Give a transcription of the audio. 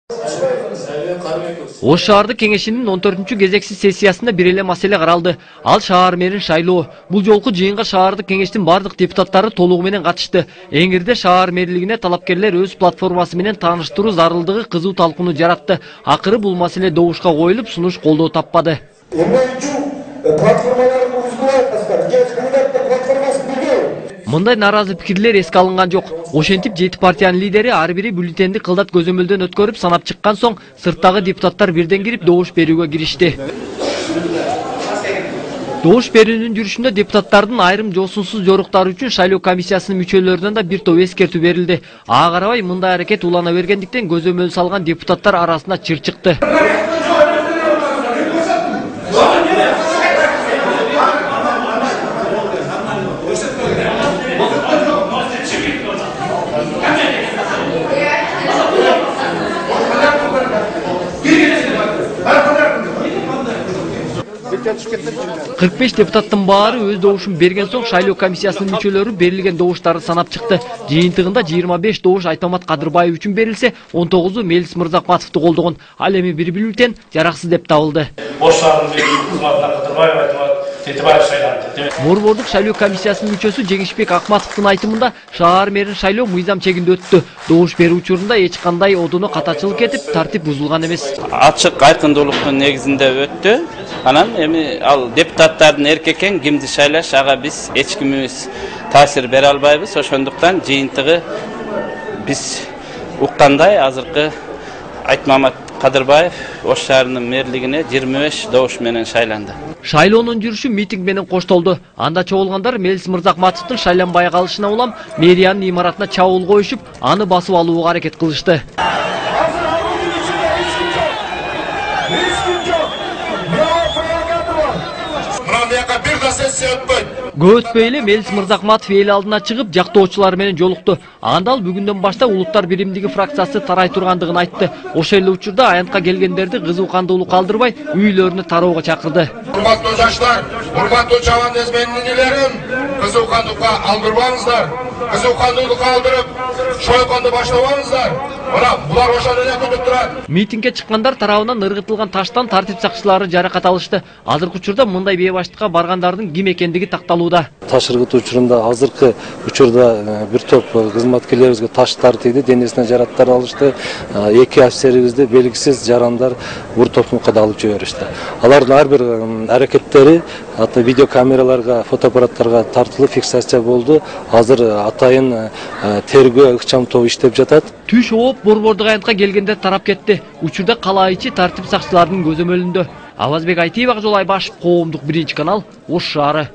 Ош шаардык кеңешинин 14-кезексиз сессиясында бир эле маселе каралды. Ал шаар мэрин шайлоо. Бул жолку жыйынга шаардык кеңештин бардык депутаттары толугу менен катышты. Эңирде шаар мэрлигине талапкерлер өз платформасы менен тааныштыруу зарылдыгы кызуу талкууну жаратты. Акыры бул маселе добушка коюлуп, сунуш колдоо таппады. Мындай наразы пикирлер эске алынган жок. Ошентип 7 партиянын лидери ар бири бюллетенди кылдат көзөмөлдөн өткөрүп санап чыккан соң сырттагы депутаттар бирден кирип добуш берүүгө киришти. Добуш берүүнүн жүрүшүндө депутаттардын айрым жосунсуз жоруктары үчүн шайлоо комиссиясынын мүчөлөрүнөн да бир топ эскертүү берилди. Ага карабай мындай аракет улана бергендиктен көзөмөл салган депутаттар арасында чыр чыкты. 45 депутаттын баары өз добушун берген соң шайлоо комиссиясынын мүчөлөрү берилген добуштарды санап чыкты. Жыйынтыгында 25 добуш Айтамат Кадырбаев үчүн берилсе, 19-у Мелис Мырзакматовду колдогон. Ал эми бир бюллетен жараксыз деп табылды. Ош шаарынын кызматына Кадырбаев Айтамат Тетибаев шайланды. Борбордук шайлоо комиссиясынын мүчөсү Жеңишбек Акматовдун айтымында шаар мэрин шайлоо мыйзам чегинде өттү. Добуш берүү учурунда эч кандай одоно катачылык этип, тартип бузулган эмес. Ачык айкындуулуктун негизинде өттү. Анан эми ал депутаттардын эркекең кимди шайлаш ага биз эч кимибиз таасир бере албайбыз. Ошондуктан жыйынтыгы биз уккандай азыркы Айтмамат Кадырбаев Ош шаарынын мэрлигине 25 добуш менен шайланды. Шайлоонун жүрүшү митинг менен коштолду. Анда чогулгандар Мелис Мырзакматовдун шайланбай калышына улам мэриянын имаратына чабуул коюшуп, аны басып алууга аракет кылышты. Көп өтпөй эле Мелис Мырзакматов эл алдына чыгып, жактоочулар менен жолукту. Анда ал бүгүндөн баштап Улуттар биримдиги фракциясы тарай тургандыгын айтты. Ошол эле учурда аянтка келгендерди кызуу кандуулук калтырбай, үйлөрүнө тароого чакырды. Урматтуу жаштар, урматтуу чабандыз мененилерим, кызуу кандуулукка алдырбаңыздар. Кызуу кандуулукка алдырып, шойконду баштабаңыздар. Мына булар ошол эле күтүп турат. Митингге чыккандар тарабынан ыргытылган таштан тартип сакчылары жаракат алышты. Азыркы учурда мындай бейбаштыкка баргандардын ким экендиги такталууда. Таш ыргытуу учурунда азыркы учурда бир топ кызматкерлерибизге таштар тийди, денесине жараттар алышты. 2 офицерибизди белгисиз жарандар бур топмукка да алып жиберишти. Алардын ар бир аракеттери видеокамераларга, фотоаппараттарга тартылып фиксация болду. Азыр атайын тергөө ыкчам тобу иштеп жатат. Түш ооп борбордук аянтка келгендер тарап кетти. Учурда кала ичи тартип сакчыларынын көзөмөлүндө. Авазбек Айтиев, Акжол Айбашев, Коомдук 1 канал, Ош шаары.